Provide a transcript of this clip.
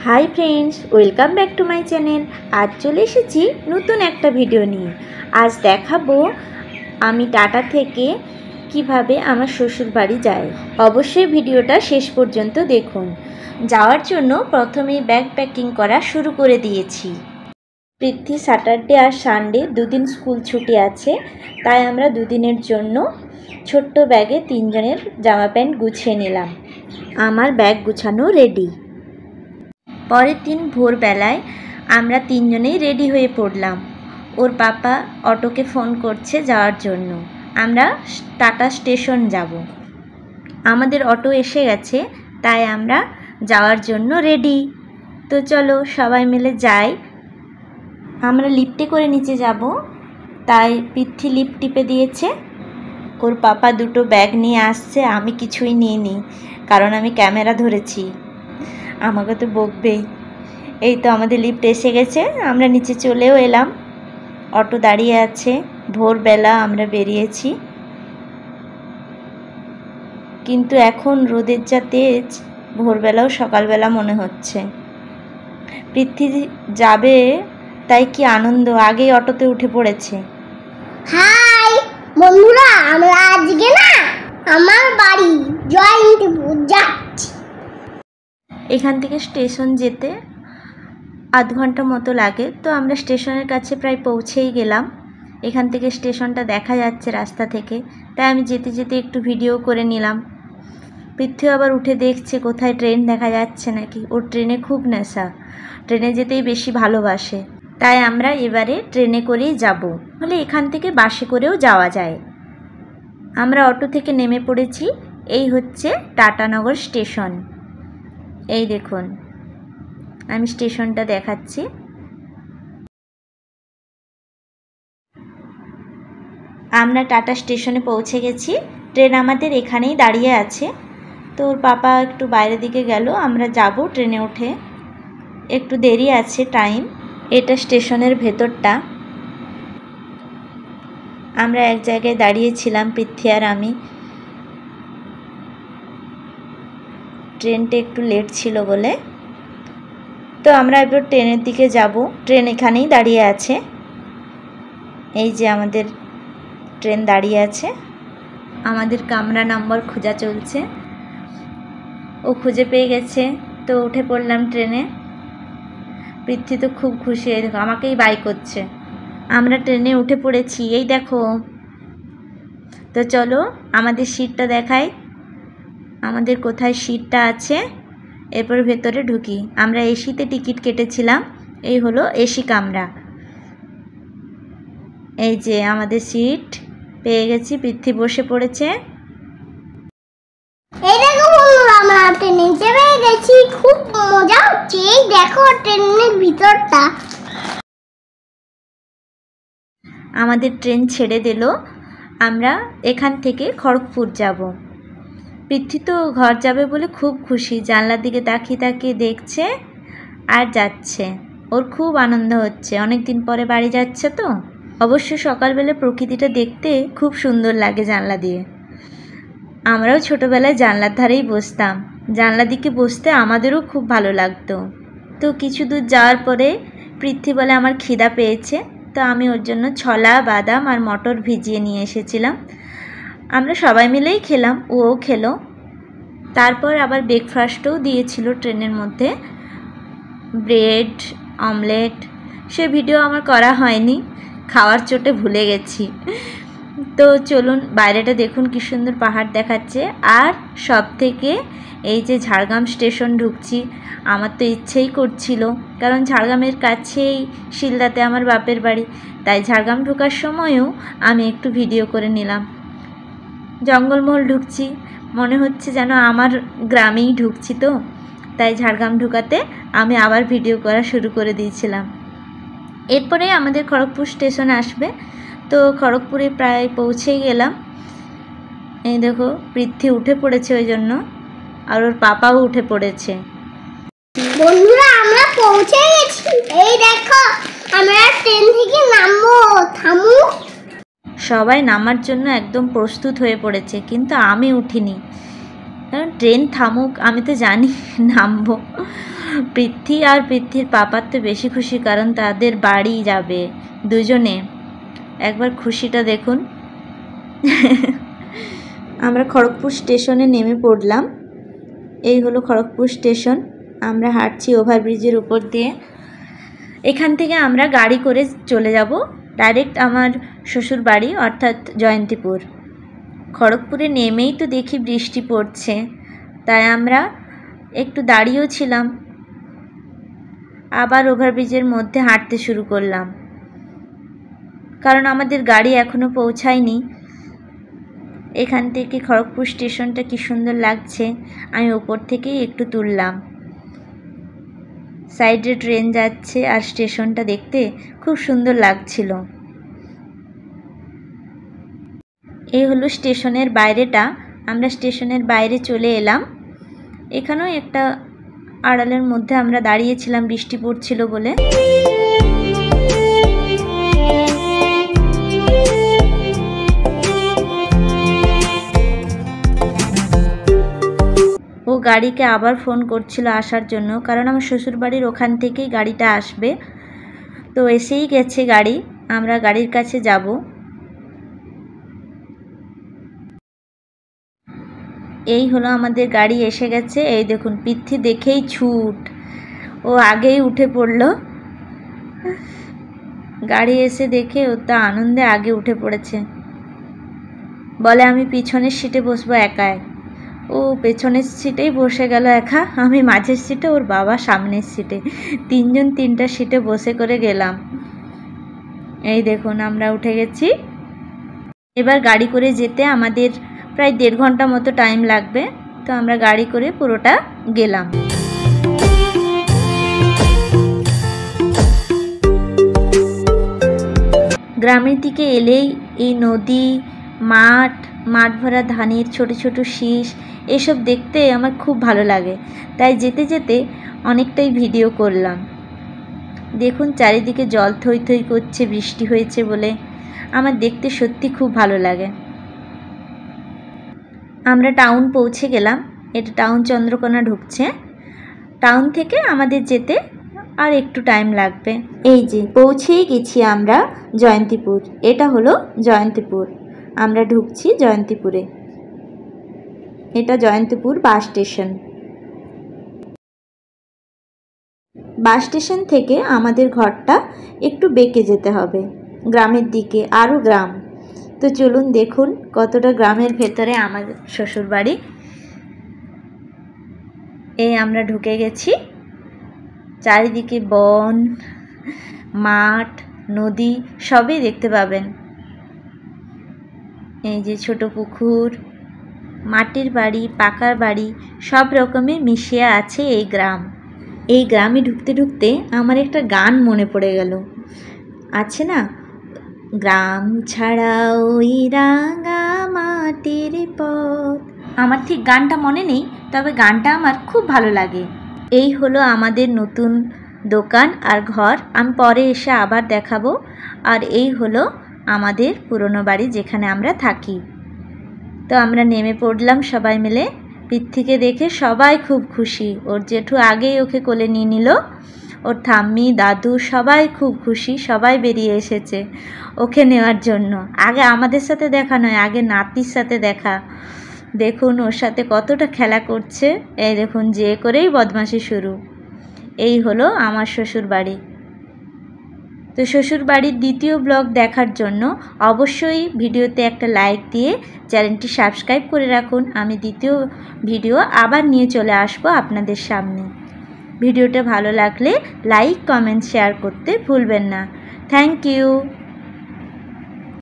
High friends welcome back to my channel. आज चले एसेছি नतून একটা ভিডিও নিয়ে। आज দেখাবো আমি টাটা থেকে কিভাবে আমার শ্বশুর বাড়ি যাই। অবশ্যই ভিডিওটা শেষ পর্যন্ত দেখুন। যাওয়ার জন্য প্রথমেই ব্যাগ প্যাকিং করা শুরু করে দিয়েছি। পৃথ্বী স্যাটারডে আর সানডে দুদিন স্কুল ছুটি আছে, তাই আমরা দুদিনের জন্য ছোট্ট ব্যাগে তিনজনের জামা প্যান্ট গুছিয়ে নিলাম। আমার ব্যাগ গুছানো রেডি। পরের দিন ভোরবেলায় আমরা তিনজনেই রেডি হয়ে পড়লাম। ওর পাপা অটোকে ফোন করছে যাওয়ার জন্য। আমরা টাটা স্টেশন যাব। আমাদের অটো এসে গেছে, তাই আমরা যাওয়ার জন্য রেডি। তো চলো সবাই মিলে যাই। আমরা লিফটে করে নিচে যাব, তাই পৃথ্বী লিফট টিপে দিয়েছে। ওর পাপা দুটো ব্যাগ নিয়ে আসছে, আমি কিছুই নিইনি কারণ আমি ক্যামেরা ধরেছি। আমাকে তো বকবেই। এই তো আমাদের লিফট এসে গেছে, আমরা নিচে চলেও এলাম। অটো দাঁড়িয়ে আছে। ভোরবেলা আমরা বেরিয়েছি, কিন্তু এখন রোদের যা তেজ, ভোরবেলাও সকালবেলা মনে হচ্ছে। পৃথ্বী যাবে তাই কি আনন্দ, আগেই অটোতে উঠে পড়েছে। হাই বন্ধুরা, আমরা আজকে না আমার বাড়ি জয়ন্তীপুর যাচ্ছি। এখান থেকে স্টেশন যেতে আধ ঘন্টা মতো লাগে। তো আমরা স্টেশনের কাছে প্রায় পৌঁছেই গেলাম। এখান থেকে স্টেশনটা দেখা যাচ্ছে রাস্তা থেকে, তাই আমি যেতে যেতে একটু ভিডিও করে নিলাম। পৃথ্বী আবার উঠে দেখছে কোথায় ট্রেন দেখা যাচ্ছে নাকি। ওর ট্রেনে খুব নেশা, ট্রেনে যেতেই বেশি ভালোবাসে। তাই আমরা এবারে ট্রেনে করেই যাব, হলে এখান থেকে বাসে করেও যাওয়া যায়। আমরা অটো থেকে নেমে পড়েছি। এই হচ্ছে টাটানগর স্টেশন। এই দেখুন, আমি স্টেশনটা দেখাচ্ছি। আমরা টাটা স্টেশনে পৌঁছে গেছি। ট্রেন আমাদের এখানেই দাঁড়িয়ে আছে। তো ওর পাপা একটু বাইরের দিকে গেল, আমরা যাব ট্রেনে উঠে। একটু দেরি আছে টাইম। এটা স্টেশনের ভেতরটা। আমরা এক জায়গায় দাঁড়িয়েছিলাম পৃথ্বী আর আমি। ট্রেনটা একটু লেট ছিল বলে। তো আমরা এবার ট্রেনের দিকে যাব। ট্রেন এখানেই দাঁড়িয়ে আছে। এই যে আমাদের ট্রেন দাঁড়িয়ে আছে। আমাদের কামরা নাম্বার খোঁজা চলছে। ও খুঁজে পেয়ে গেছে, তো উঠে পড়লাম ট্রেনে। পৃথ্বী তো খুব খুশি, এই দেখো আমাকেই বাই করছে। আমরা ট্রেনে উঠে পড়েছি, এই দেখো। তো চলো আমাদের সিটটা দেখাই, আমাদের কোথায় সিটটা আছে। এরপর ভেতরে ঢুকি। আমরা এসিতে টিকিট কেটেছিলাম। এই হলো এসি কামরা। এই যে আমাদের সিট পেয়ে গেছি। পৃথ্বী বসে পড়েছে। এই দেখো বন্ধুরা, আমরা ট্রেনে চেপে গেছি, খুব মজা হচ্ছে। এই দেখো ট্রেনের ভিতরটা। আমাদের ট্রেন ছেড়ে দিল। আমরা এখান থেকে খড়গপুর যাব। পৃথ্বী তো ঘর যাবে বলে খুব খুশি, জানলার দিকে তাকিয়ে তাকিয়ে দেখছে আর যাচ্ছে। ওর খুব আনন্দ হচ্ছে, অনেক দিন পরে বাড়ি যাচ্ছে তো। অবশ্য সকালবেলা প্রকৃতিটা দেখতে খুব সুন্দর লাগে জানলা দিয়ে। আমরাও ছোটোবেলায় জানলার ধারেই বসতাম। জানলা দিকে বসতে আমাদেরও খুব ভালো লাগতো। তো কিছু দূর যাওয়ার পরে পৃথ্বী বলে আমার খিদা পেয়েছে। তো আমি ওর জন্য ছোলা, বাদাম আর মটর ভিজিয়ে নিয়ে এসেছিলাম। আমরা সবাই মিলেই খেলাম, ওও খেলো। তারপর আবার ব্রেকফাস্টও দিয়েছিল ট্রেনের মধ্যে, ব্রেড, অমলেট। সে ভিডিও আমার করা হয়নি, খাওয়ার চোটে ভুলে গেছি। তো চলুন বাইরেটা দেখুন কি সুন্দর পাহাড় দেখাচ্ছে। আর সব থেকে এই যে ঝাড়গ্রাম স্টেশন ঢুকছি, আমার তো ইচ্ছেই করছিল, কারণ ঝাড়গ্রামের কাছেই শিলদাতে আমার বাপের বাড়ি। তাই ঝাড়গ্রাম ঢোকার সময়ও আমি একটু ভিডিও করে নিলাম। জঙ্গলমহল ঢুকছি, মনে হচ্ছে যেন আমার গ্রামেই ঢুকছি। তো তাই ঝাড়গ্রাম ঢুকাতে আমি আবার ভিডিও করা শুরু করে দিয়েছিলাম। এরপরে আমাদের খড়গপুর স্টেশন আসবে। তো খড়গপুরে প্রায় পৌঁছেই গেলাম। এই দেখো পৃথ্বী উঠে পড়েছে ওই জন্য, আর ওর পাপাও উঠে পড়েছে। বন্ধুরা আমরা পৌঁছে গেছি। এই দেখো আমরা ট্রেন থেকে নামবো, থামু। সবাই নামার জন্য একদম প্রস্তুত হয়ে পড়েছে, কিন্তু আমি উঠিনি, কারণ ট্রেন থামুক আমি তো জানি নামবো। পৃথ্বী আর পৃথ্বীর পাপার তো বেশি খুশি, কারণ তাদের বাড়ি যাবে দুজনে। একবার খুশিটা দেখুন। আমরা খড়গপুর স্টেশনে নেমে পড়লাম। এই হলো খড়গপুর স্টেশন। আমরা হাঁটছি ওভারব্রিজের উপর দিয়ে। এখান থেকে আমরা গাড়ি করে চলে যাব ডাইরেক্ট আমার শ্বশুর বাড়ি, অর্থাৎ জয়ন্তীপুর। খড়গপুরে নেমেই তো দেখি বৃষ্টি পড়ছে, তাই আমরা একটু দাঁড়িয়েও ছিলাম, আবার ওভারব্রিজের মধ্যে হাঁটতে শুরু করলাম, কারণ আমাদের গাড়ি এখনও পৌঁছায়নি। এখান থেকে খড়গপুর স্টেশনটা কি সুন্দর লাগছে, আমি উপর থেকেই একটু তুললাম। সাইডে ট্রেন যাচ্ছে আর স্টেশনটা দেখতে খুব সুন্দর লাগছিল। এই হলো স্টেশনের বাইরেটা। আমরা স্টেশনের বাইরে চলে এলাম। এখানেও একটা আড়ালের মধ্যে আমরা দাঁড়িয়েছিলাম বৃষ্টি পড়ছিল বলে। ও গাড়িকে আবার ফোন করছিল আসার জন্য, কারণ আমার শ্বশুরবাড়ির ওখান থেকেই গাড়িটা আসবে। তো এসেই গেছে গাড়ি, আমরা গাড়ির কাছে যাব। এই হলো আমাদের গাড়ি এসে গেছে। এই দেখুন, পৃথ্বী দেখেই ছুট, ও আগেই উঠে পড়ল। গাড়ি এসে দেখে ও তো আনন্দে আগে উঠে পড়েছে, বলে আমি পিছনের সিটে বসবো একাই। ও পেছনের সিটেই বসে গেল একা, আমি মাঝের সিটে, ওর বাবা সামনের সিটে। তিনজন তিনটা সিটে বসে করে গেলাম। এই দেখুন আমরা উঠে গেছি। এবার গাড়ি করে যেতে আমাদের প্রায় 1.5 ঘন্টা মতো টাইম লাগবে। তো আমরা গাড়ি করে পুরোটা গেলাম। গ্রামের দিকে এলেই এই নদী, মাঠ ভরা ধানের ছোট ছোট শীষ, এসব দেখতে আমার খুব ভালো লাগে। তাই যেতে যেতে অনেকটাই ভিডিও করলাম। দেখুন চারিদিকে জল থই থই করছে, বৃষ্টি হয়েছে বলে। আমার দেখতে সত্যি খুব ভালো লাগে। আমরা টাউন পৌঁছে গেলাম। এটা টাউন চন্দ্রকোনা ঢুকছে। টাউন থেকে আমাদের যেতে আর একটু টাইম লাগবে। এই যে পৌঁছেই গেছি আমরা জয়ন্তীপুর। এটা হলো জয়ন্তীপুর। আমরা ঢুকছি জয়ন্তীপুরে। এটা Jayantipur bus station. Bus station থেকে আমাদের ঘরটা একটু বেঁকে যেতে হবে গ্রামের দিকে, আরও গ্রাম। তো চলুন দেখুন কতটা গ্রামের ভেতরে আমার শ্বশুর বাড়ি। এই আমরা ঢুকে গেছি। চারিদিকে বন, মাঠ, নদী সবই দেখতে পাবেন। এই যে ছোট পুকুর, মাটির বাড়ি, পাকার বাড়ি, সব রকমের মিশিয়ে আছে এই গ্রাম। এই গ্রামে ঢুকতে ঢুকতে আমার একটা গান মনে পড়ে গেল। আছে না, গ্রাম ছাড়া ওই রাঙা মাটির পথ। আমার ঠিক গানটা মনে নেই, তবে গানটা আমার খুব ভালো লাগে। এই হলো আমাদের নতুন দোকান আর ঘর, আমি পরে এসে আবার দেখাবো। আর এই হলো আমাদের পুরনো বাড়ি যেখানে আমরা থাকি। তো আমরা নেমে পড়লাম সবাই মিলে। পৃথ্বীকে দেখে সবাই খুব খুশি। ওর জেঠু আগেই ওকে কোলে নিয়ে নিল, ওর ঠাম্মি, দাদু সবাই খুব খুশি। সবাই বেরিয়ে এসেছে ওকে নেওয়ার জন্য। আগে আমাদের সাথে দেখা নয়, আগে নাতির সাথে দেখা। দেখুন ওর সাথে কতটা খেলা করছে। এই দেখুন, যে করেই বদমাশি শুরু। এই হলো আমার শ্বশুর বাড়ি। তো শ্বশুর বাড়ির দ্বিতীয় ব্লগ দেখার জন্য অবশ্যই ভিডিওতে একটা লাইক দিয়ে চ্যানেলটি সাবস্ক্রাইব করে রাখুন। আমি দ্বিতীয় ভিডিও আবার নিয়ে চলে আসবো আপনাদের সামনে। ভিডিওটা ভালো লাগলে লাইক, কমেন্ট, শেয়ার করতে ভুলবেন না। Thank you.